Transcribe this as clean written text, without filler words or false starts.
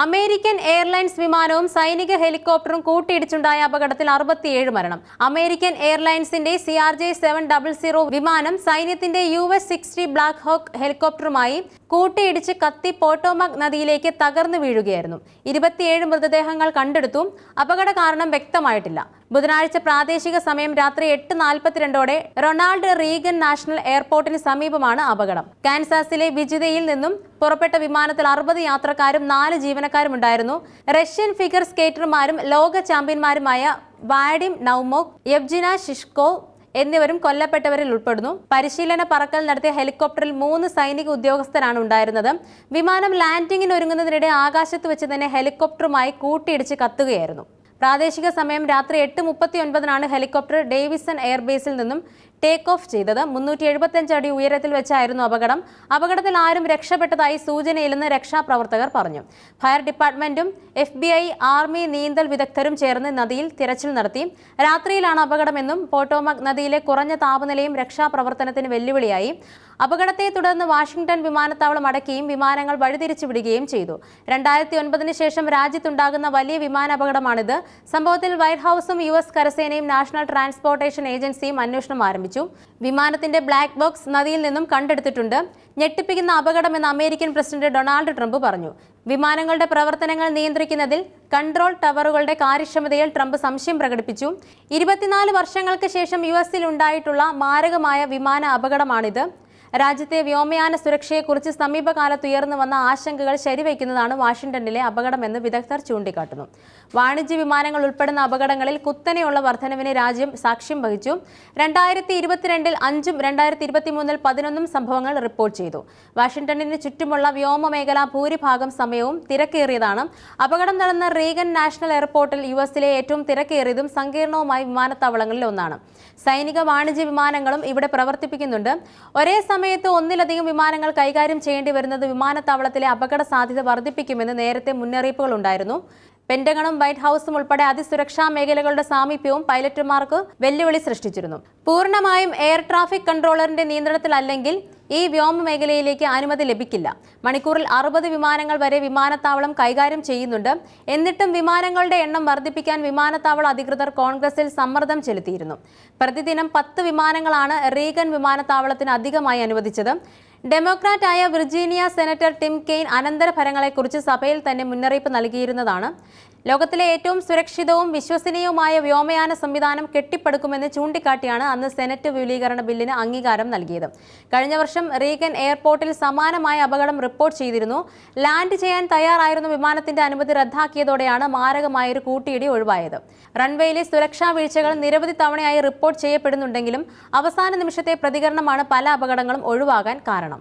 American airlines വിമാനവും സൈനിക ഹെലികോപ്റ്ററും കൂട്ടിയിടിച്ചുണ്ടായ അപകടത്തിൽ 67 മരണം. അമേരിക്കൻ എയർലൈൻസിന്റെ CRJ700 വിമാനം സൈന്യത്തിന്റെ US-60 ബ്ലാക്ക് ഹോക്ക് ഹെലികോപ്റ്ററുമായി കൂട്ടിയിടിച്ച് കത്തി പോട്ടോമാക് നദിയിലേക്ക് തകർന്നു വീഴുകയായിരുന്നു. 27 മൃതദേഹങ്ങൾ കണ്ടെടുത്തു. അപകട കാരണം വ്യക്തമായിട്ടില്ല. ബുധനാഴ്ച പ്രാദേശിക സമയം രാത്രി 8:42ഓടെ റൊണാൾഡ് റീഗൻ നാഷണൽ എയർപോർട്ടിന് സമീപമാണ് അപകടം. കാൻസാസിലെ വിജിതയിൽ നിന്നും പുറപ്പെട്ട വിമാനത്തിൽ 60 യാത്രക്കാരും 4 ജീവനക്കാരും ഉണ്ടായിരുന്നു. റഷ്യൻ ഫിഗർ സ്കേറ്റർമാരും ലോക ചാമ്പ്യന്മാരുമായ വാഡിം നൗമോക്, യെവ്ജിന ഷിഷ്കോ എന്നിവരും കൊല്ലപ്പെട്ടവരിൽ ഉൾപ്പെടുന്നു. പരിശീലന പറക്കൽ നടത്തിയ ഹെലികോപ്റ്ററിൽ 3 സൈനിക ഉദ്യോഗസ്ഥരാണ് ഉണ്ടായിരുന്നത്. വിമാനം ലാൻഡിങ്ങിന് ഒരുങ്ങുന്നതിനിടെ ആകാശത്ത് വെച്ച് തന്നെ ഹെലികോപ്റ്ററുമായി കൂട്ടിയിടിച്ച് കത്തുകയായിരുന്നു. പ്രാദേശിക സമയം രാത്രി 8:39 ഹെലികോപ്റ്റർ ഡേവിസൺ എയർബേസിൽ നിന്നും ടേക്ക് ഓഫ് ചെയ്തത്. 375 അടി ഉയരത്തിൽ വെച്ചായിരുന്നു അപകടം. അപകടത്തിൽ ആരും രക്ഷപ്പെട്ടതായി സൂചനയില്ലെന്ന് രക്ഷാപ്രവർത്തകർ പറഞ്ഞു. ഫയർ ഡിപ്പാർട്ട്മെന്റും FBI, ആർമി നീന്തൽ വിദഗ്ധരും ചേർന്ന് നദിയിൽ തിരച്ചിൽ നടത്തി. രാത്രിയിലാണ് അപകടമെന്നും പോട്ടോമാക് നദിയിലെ കുറഞ്ഞ താപനിലയും രക്ഷാപ്രവർത്തനത്തിന് വെല്ലുവിളിയായി. അപകടത്തെ തുടർന്ന് വാഷിംഗ്ടൺ വിമാനത്താവളം അടയ്ക്കുകയും വിമാനങ്ങൾ വഴിതിരിച്ചു വിടുകയും ചെയ്തു. 2009 ശേഷം രാജ്യത്തുണ്ടാകുന്ന വലിയ വിമാനാപകടമാണിത്. സംഭവത്തിൽ വൈറ്റ് ഹൌസും US കരസേനയും നാഷണൽ ട്രാൻസ്പോർട്ടേഷൻ ഏജൻസിയും അന്വേഷണം ആരംഭിച്ചു. വിമാനത്തിന്റെ ബ്ലാക്ക് ബോക്സ് നദിയിൽ നിന്നും കണ്ടെടുത്തിട്ടുണ്ട്. ഞെട്ടിപ്പിക്കുന്ന അപകടമെന്ന് അമേരിക്കൻ പ്രസിഡന്റ് ഡൊണാൾഡ് ട്രംപ് പറഞ്ഞു. വിമാനങ്ങളുടെ പ്രവർത്തനങ്ങൾ നിയന്ത്രിക്കുന്നതിൽ കൺട്രോൾ ടവറുകളുടെ കാര്യക്ഷമതയിൽ ട്രംപ് സംശയം പ്രകടിപ്പിച്ചു. 24 വർഷങ്ങൾക്ക് ശേഷം US-ൽ ഉണ്ടായിട്ടുള്ള മാരകമായ വിമാന അപകടമാണിത്. രാജ്യത്തെ വ്യോമയാന സുരക്ഷയെക്കുറിച്ച് സമീപകാലത്ത് ഉയർന്നു വന്ന ആശങ്കകൾ ശരിവയ്ക്കുന്നതാണ് വാഷിംഗ്ടണിലെ അപകടമെന്ന് വിദഗ്ധർ ചൂണ്ടിക്കാട്ടുന്നു. വാണിജ്യ വിമാനങ്ങൾ ഉൾപ്പെടുന്ന അപകടങ്ങളിൽ കുത്തനെയുള്ള വർധനവിന് രാജ്യം സാക്ഷ്യം വഹിച്ചു. 2022-ൽ 5ഉം 2023-ൽ 11ഉം സംഭവങ്ങൾ റിപ്പോർട്ട് ചെയ്തു. വാഷിംഗ്ടണിന് ചുറ്റുമുള്ള വ്യോമമേഖല ഭൂരിഭാഗം സമയവും തിരക്കേറിയതാണ്. അപകടം നടന്ന റീഗൻ നാഷണൽ എയർപോർട്ടിൽ US-ലെ ഏറ്റവും തിരക്കേറിയതും സങ്കീർണവുമായ വിമാനത്താവളങ്ങളിൽ ഒന്നാണ്. സൈനിക വാണിജ്യ വിമാനങ്ങളും ഇവിടെ പ്രവർത്തിപ്പിക്കുന്നുണ്ട്. ഒരേ സമയത്ത് ഒന്നിലധികം വിമാനങ്ങൾ കൈകാര്യം ചെയ്യേണ്ടി വരുന്നത് വിമാനത്താവളത്തിലെ അപകട സാധ്യത വർദ്ധിപ്പിക്കുമെന്ന് നേരത്തെ മുന്നറിയിപ്പുകൾ ഉണ്ടായിരുന്നു. പെന്റഗണും വൈറ്റ് ഹൌസും ഉൾപ്പെടെ അതിസുരക്ഷാ മേഖലകളുടെ സാമീപ്യവും പൈലറ്റുമാർക്ക് വെല്ലുവിളി സൃഷ്ടിച്ചിരുന്നു. പൂർണ്ണമായും എയർ ട്രാഫിക് കൺട്രോളറിന്റെ നിയന്ത്രണത്തിലല്ലെങ്കിൽ ഈ വ്യോമ മേഖലയിലേക്ക് അനുമതി ലഭിക്കില്ല. മണിക്കൂറിൽ 60 വിമാനങ്ങൾ വരെ വിമാനത്താവളം കൈകാര്യം ചെയ്യുന്നുണ്ട്. എന്നിട്ടും വിമാനങ്ങളുടെ എണ്ണം വർദ്ധിപ്പിക്കാൻ വിമാനത്താവള അധികൃതർ കോൺഗ്രസിൽ സമ്മർദ്ദം ചെലുത്തിയിരുന്നു. പ്രതിദിനം 10 വിമാനങ്ങളാണ് റീഗൻ വിമാനത്താവളത്തിന് അധികമായി അനുവദിച്ചത്. ഡെമോക്രാറ്റായ വിർജീനിയ സെനറ്റർ ടിം കെയ്ൻ അനന്തരഫലങ്ങളെക്കുറിച്ച് സഭയിൽ തന്നെ മുന്നറിയിപ്പ് നൽകിയിരുന്നതാണ്. ലോകത്തിലെ ഏറ്റവും സുരക്ഷിതവും വിശ്വസനീയവുമായ വ്യോമയാന സംവിധാനം കെട്ടിപ്പടുക്കുമെന്ന് ചൂണ്ടിക്കാട്ടിയാണ് അന്ന് സെനറ്റ് വിപുലീകരണ ബില്ലിന് അംഗീകാരം നൽകിയത്. കഴിഞ്ഞ വർഷം റീഗൻ എയർപോർട്ടിൽ സമാനമായ അപകടം റിപ്പോർട്ട് ചെയ്തിരുന്നു. ലാൻഡ് ചെയ്യാൻ തയ്യാറായിരുന്ന വിമാനത്തിന്റെ അനുമതി റദ്ദാക്കിയതോടെയാണ് മാരകമായൊരു കൂട്ടിയിടി ഒഴിവായത്. റൺവേയിലെ സുരക്ഷാ വീഴ്ചകൾ നിരവധി തവണയായി റിപ്പോർട്ട് ചെയ്യപ്പെടുന്നുണ്ടെങ്കിലും അവസാന നിമിഷത്തെ പ്രതികരണമാണ് പല അപകടങ്ങളും ഒഴിവാകാൻ കാരണം.